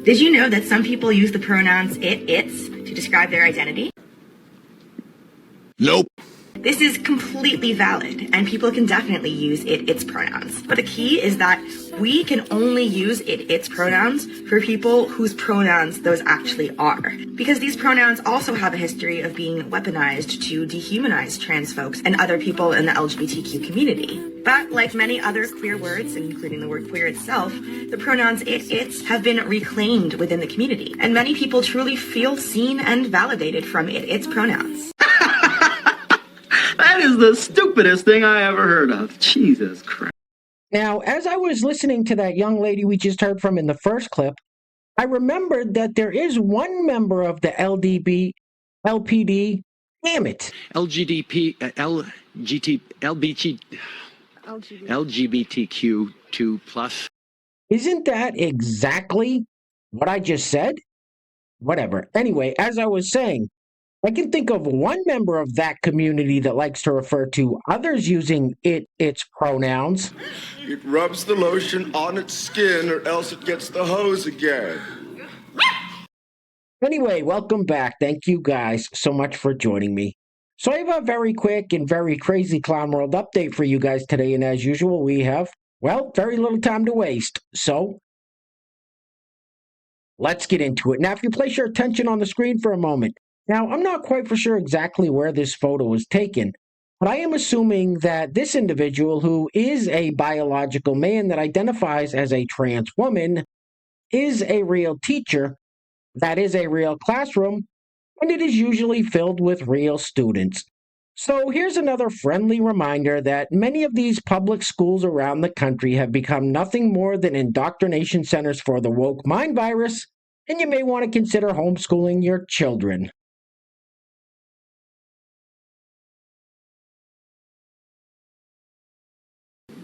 Did you know that some people use the pronouns it, its to describe their identity? Nope. This is completely valid, and people can definitely use it, its pronouns. But the key is that we can only use it, its pronouns for people whose pronouns those actually are. Because these pronouns also have a history of being weaponized to dehumanize trans folks and other people in the LGBTQ community. But like many other queer words, including the word queer itself, the pronouns it, its have been reclaimed within the community. And many people truly feel seen and validated from it, its pronouns. That is the stupidest thing I ever heard of. Jesus Christ. Now, as I was listening to that young lady we just heard from in the first clip, I remembered that there is one member of the LPD, damn it. LGBTQ2+. Isn't that exactly what I just said? Whatever. Anyway, as I was saying, I can think of one member of that community that likes to refer to others using it, its pronouns. It rubs the lotion on its skin or else it gets the hose again. Anyway, welcome back. Thank you guys so much for joining me. So I have a very quick and very crazy Clown World update for you guys today. And as usual, we have, well, very little time to waste. So let's get into it. Now, if you place your attention on the screen for a moment. Now, I'm not quite for sure exactly where this photo was taken, but I am assuming that this individual, who is a biological man that identifies as a trans woman, is a real teacher, that is a real classroom, and it is usually filled with real students. So here's another friendly reminder that many of these public schools around the country have become nothing more than indoctrination centers for the woke mind virus, and you may want to consider homeschooling your children.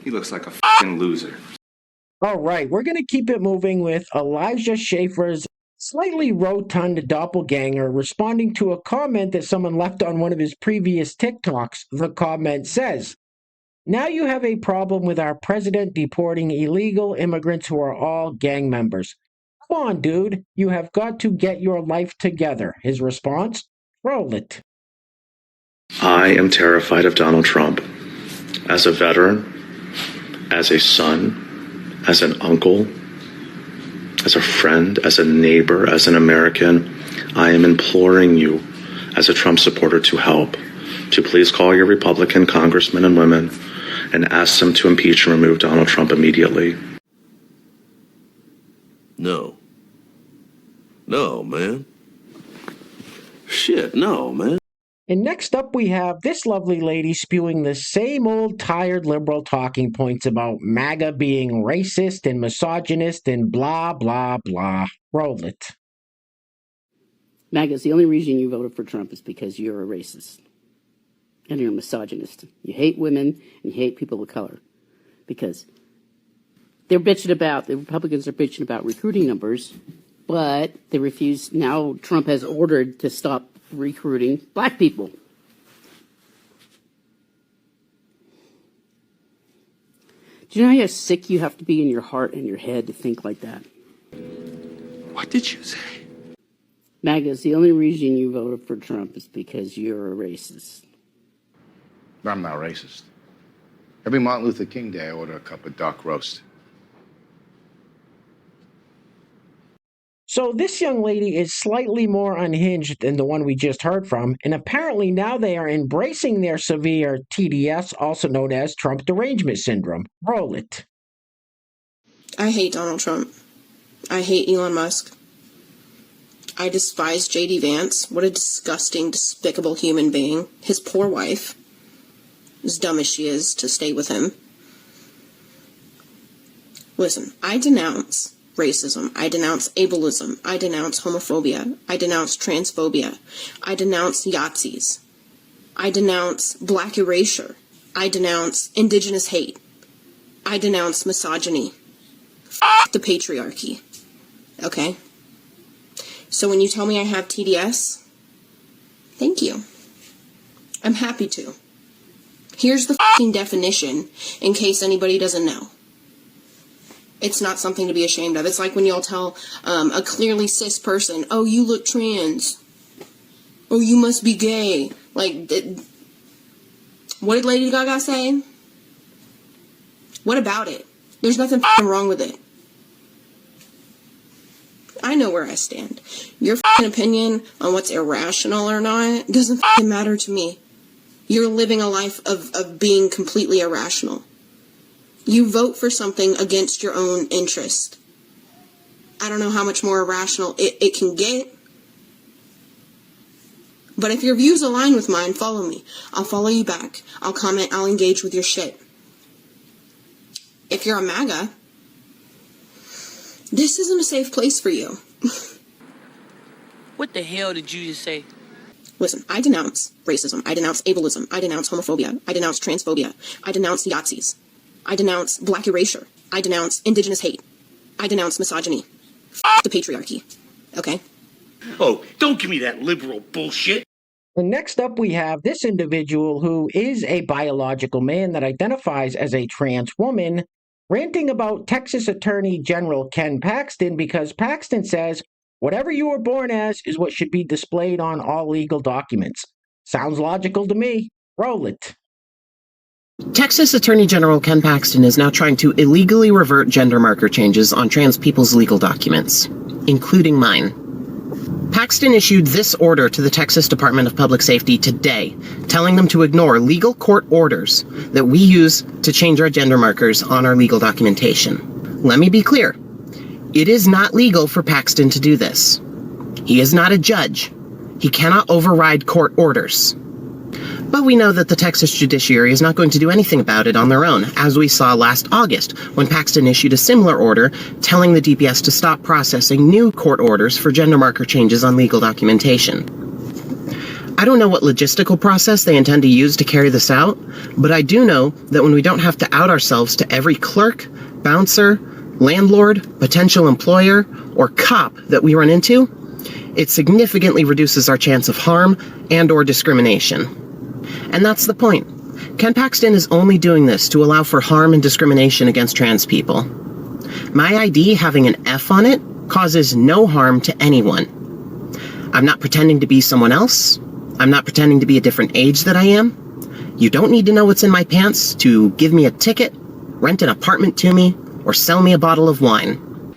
He looks like a f***ing loser. All right, we're going to keep it moving with Elijah Schaefer's slightly rotund doppelganger responding to a comment that someone left on one of his previous TikToks. The comment says, "Now you have a problem with our president deporting illegal immigrants who are all gang members. Come on, dude, you have got to get your life together." His response, roll it. I am terrified of Donald Trump. As a veteran, as a son, as an uncle, as a friend, as a neighbor, as an American, I am imploring you as a Trump supporter to help, to please call your Republican congressmen and women and ask them to impeach and remove Donald Trump immediately. No. No, man. Shit, no, man. And next up, we have this lovely lady spewing the same old tired liberal talking points about MAGA being racist and misogynist and blah, blah, blah. Roll it. MAGA's the only reason you voted for Trump is because you're a racist. And you're a misogynist. You hate women and you hate people of color. Because the Republicans are bitching about recruiting numbers, but they refuse. Now Trump has ordered to stop recruiting black people. Do you know how sick you have to be in your heart and your head to think like that? What did you say? MAGA is the only reason you voted for Trump is because you're a racist. I'm not racist. Every Martin Luther King Day, I order a cup of dark roast. So this young lady is slightly more unhinged than the one we just heard from, and apparently now they are embracing their severe TDS, also known as Trump derangement syndrome. Roll it. I hate Donald Trump. I hate Elon Musk. I despise J.D. Vance. What a disgusting, despicable human being. His poor wife, as dumb as she is to stay with him. Listen, I denounce racism. I denounce ableism. I denounce homophobia. I denounce transphobia. I denounce Yahtzees. I denounce black erasure. I denounce indigenous hate. I denounce misogyny. F*** the patriarchy. Okay? So when you tell me I have TDS, thank you. I'm happy to. Here's the f***ing definition in case anybody doesn't know. It's not something to be ashamed of. It's like when y'all tell a clearly cis person, oh, you look trans. Oh, you must be gay. Like, what did Lady Gaga say? What about it? There's nothing wrong with it. I know where I stand. Your opinion on what's irrational or not doesn't matter to me. You're living a life of being completely irrational. You vote for something against your own interest. I don't know how much more irrational it can get. But if your views align with mine, follow me. I'll follow you back. I'll comment. I'll engage with your shit. If you're a MAGA, this isn't a safe place for you. What the hell did you just say? Listen, I denounce racism. I denounce ableism. I denounce homophobia. I denounce transphobia. I denounce Yahtzees. I denounce black erasure. I denounce indigenous hate. I denounce misogyny. The patriarchy. Okay? Oh, don't give me that liberal bullshit. And next up, we have this individual who is a biological man that identifies as a trans woman, ranting about Texas Attorney General Ken Paxton because Paxton says, whatever you were born as is what should be displayed on all legal documents. Sounds logical to me. Roll it. Texas Attorney General Ken Paxton is now trying to illegally revert gender marker changes on trans people's legal documents, including mine. Paxton issued this order to the Texas Department of Public Safety today, telling them to ignore legal court orders that we use to change our gender markers on our legal documentation. Let me be clear. It is not legal for Paxton to do this. He is not a judge. He cannot override court orders. But we know that the Texas judiciary is not going to do anything about it on their own, as we saw last August when Paxton issued a similar order telling the DPS to stop processing new court orders for gender marker changes on legal documentation. I don't know what logistical process they intend to use to carry this out, but I do know that when we don't have to out ourselves to every clerk, bouncer, landlord, potential employer, or cop that we run into, it significantly reduces our chance of harm and or discrimination. And that's the point. Ken Paxton is only doing this to allow for harm and discrimination against trans people. My ID having an F on it causes no harm to anyone. I'm not pretending to be someone else. I'm not pretending to be a different age that I am. You don't need to know what's in my pants to give me a ticket, rent an apartment to me, or sell me a bottle of wine.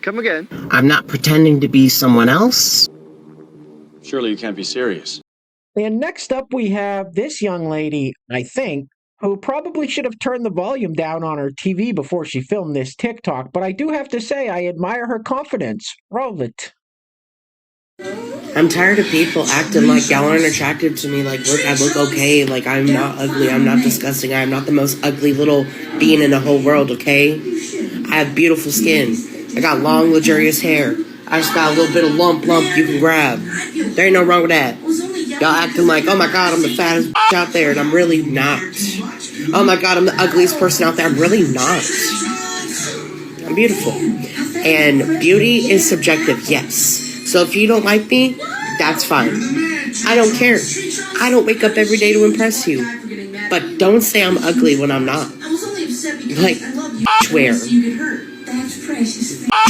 Come again. I'm not pretending to be someone else. Surely you can't be serious. And next up, we have this young lady, I think, who probably should have turned the volume down on her TV before she filmed this TikTok, but I do have to say I admire her confidence. Roll it. I'm tired of people acting like y'all aren't attracted to me. Like, look, I look okay. Like, I'm not ugly. I'm not disgusting. I'm not the most ugly little being in the whole world, okay? I have beautiful skin. I got long, luxurious hair. I just got a little bit of lump you can grab. There ain't no wrong with that. Y'all acting like, oh my god, I'm the fattest out there, and I'm really not. Oh my god, I'm the ugliest person out there. I'm really not. I'm beautiful. And beauty is subjective, yes. So if you don't like me, that's fine. I don't care. I don't wake up every day to impress you. But don't say I'm ugly when I'm not. Like, swear.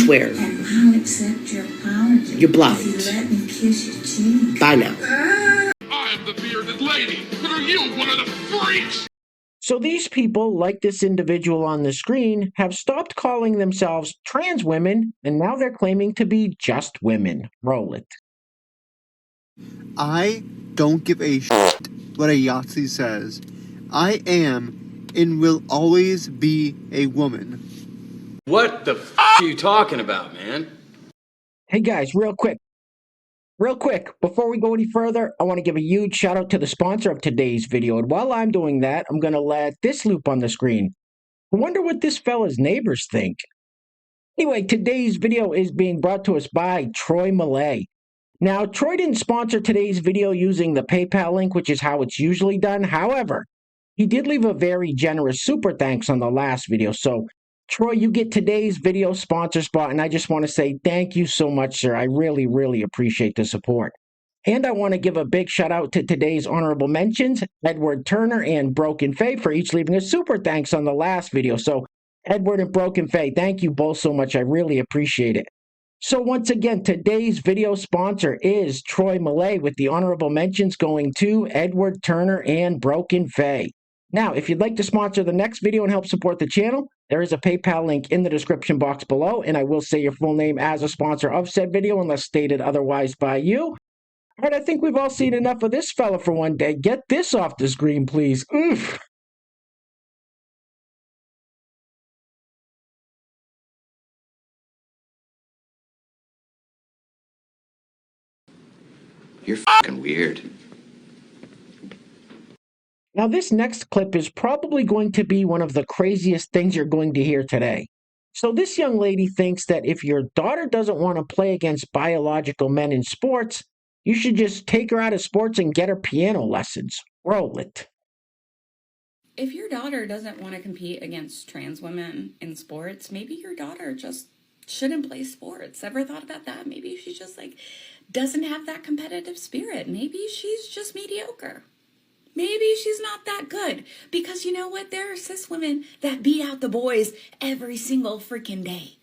Swear. You're blind. Bye now. I'm the bearded lady, but are you one of the freaks? So these people, like this individual on the screen, have stopped calling themselves trans women, and now they're claiming to be just women. Roll it. I don't give a shit what a Yahtzee says. I am and will always be a woman. What the f*** are you talking about, man? Hey guys, real quick, before we go any further, I want to give a huge shout out to the sponsor of today's video. And while I'm doing that, I'm going to let this loop on the screen. I wonder what this fella's neighbors think. Anyway, today's video is being brought to us by Troy Millay. Now, Troy didn't sponsor today's video using the PayPal link, which is how it's usually done. However, he did leave a very generous super thanks on the last video. So, Troy, you get today's video sponsor spot, and I just want to say thank you so much, sir. I really, really appreciate the support. And I want to give a big shout out to today's honorable mentions, Edward Turner and Broken Faith, for each leaving a super thanks on the last video. So Edward and Broken Faye, thank you both so much. I really appreciate it. So once again, today's video sponsor is Troy Millay, with the honorable mentions going to Edward Turner and Broken Faye. Now, if you'd like to sponsor the next video and help support the channel, there is a PayPal link in the description box below, and I will say your full name as a sponsor of said video unless stated otherwise by you. All right, I think we've all seen enough of this fella for one day. Get this off the screen, please. Oof. You're fucking weird. Now, this next clip is probably going to be one of the craziest things you're going to hear today. So this young lady thinks that if your daughter doesn't want to play against biological men in sports, you should just take her out of sports and get her piano lessons. Roll it. If your daughter doesn't want to compete against trans women in sports, maybe your daughter just shouldn't play sports. Ever thought about that? Maybe she just doesn't have that competitive spirit. Maybe she's just mediocre. Maybe she's not that good, because you know what? There are cis women that beat out the boys every single freaking day.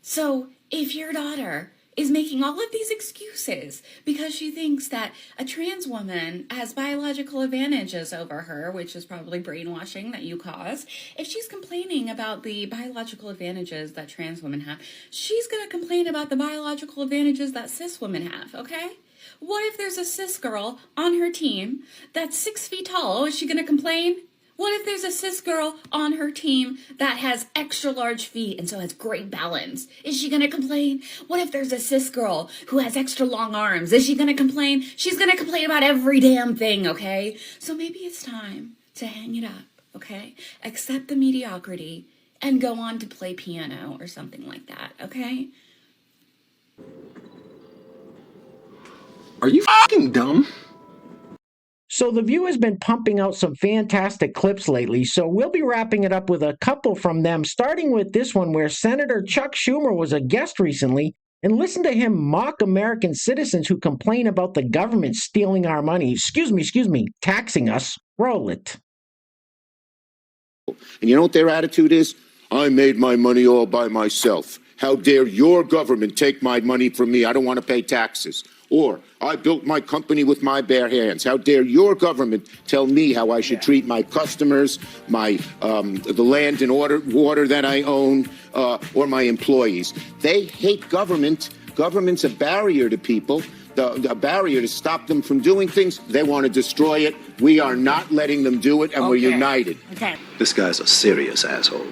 So if your daughter is making all of these excuses because she thinks that a trans woman has biological advantages over her, which is probably brainwashing that you cause, if she's complaining about the biological advantages that trans women have, she's going to complain about the biological advantages that cis women have, okay? What if there's a cis girl on her team that's 6 feet tall? Is she going to complain? What if there's a cis girl on her team that has extra large feet and so has great balance? Is she going to complain? What if there's a cis girl who has extra long arms? Is she going to complain? She's going to complain about every damn thing, okay? So maybe it's time to hang it up, okay? Accept the mediocrity and go on to play piano or something like that, okay? Are you fucking dumb? So The View has been pumping out some fantastic clips lately, so we'll be wrapping it up with a couple from them, starting with this one where Senator Chuck Schumer was a guest recently, and listen to him mock American citizens who complain about the government stealing our money. Excuse me, taxing us. Roll it. And you know what their attitude is? I made my money all by myself. How dare your government take my money from me? I don't want to pay taxes. Or, I built my company with my bare hands. How dare your government tell me how I should treat my customers, the land and water that I own, or my employees. They hate government. Government's a barrier to people, a barrier to stop them from doing things. They want to destroy it. We are not letting them do it, and we're united. Okay. This guy's a serious asshole.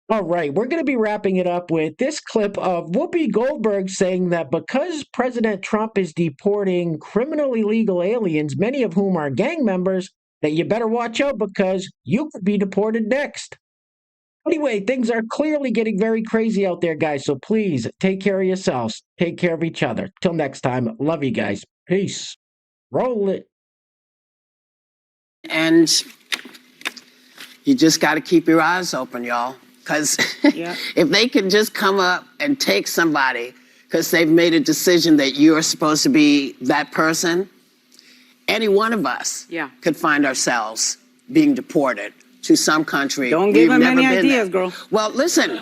All right, we're going to be wrapping it up with this clip of Whoopi Goldberg saying that because President Trump is deporting criminally illegal aliens, many of whom are gang members, that you better watch out because you could be deported next. Anyway, things are clearly getting very crazy out there, guys, so please take care of yourselves. Take care of each other. Till next time, love you guys. Peace. Roll it. And you just got to keep your eyes open, y'all. Because if they can just come up and take somebody because they've made a decision that you're supposed to be that person, any one of us could find ourselves being deported to some country. Don't give them any ideas, girl. Well, listen,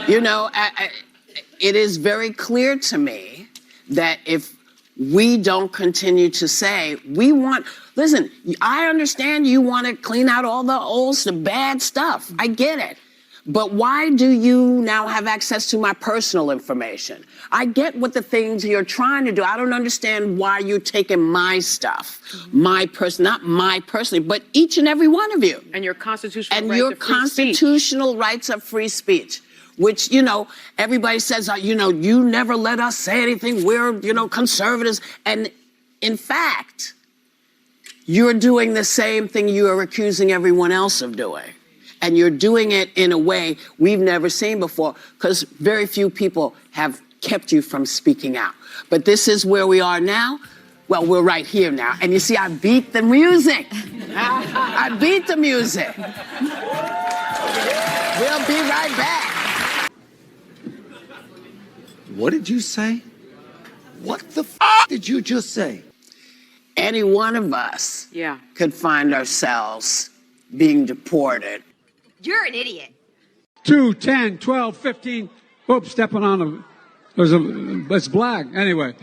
you know, it is very clear to me that if we don't continue to say, listen, I understand you want to clean out all the bad stuff. I get it. But why do you now have access to my personal information? I get what the things you're trying to do. I don't understand why you're taking my stuff, not my personally, but each and every one of you. And your constitutional and rights your of free constitutional rights of free speech, which, you know, everybody says, you know, you never let us say anything. We're, you know, conservatives. And in fact, you're doing the same thing you are accusing everyone else of doing. And you're doing it in a way we've never seen before because very few people have kept you from speaking out. But this is where we are now. Well, we're right here now. And you see, I beat the music. I beat the music. We'll be right back. What did you say? What the f did you just say? Any one of us could find ourselves being deported. You're an idiot. 2, 10, 12, 15. Oops, stepping on a. It's black. Anyway.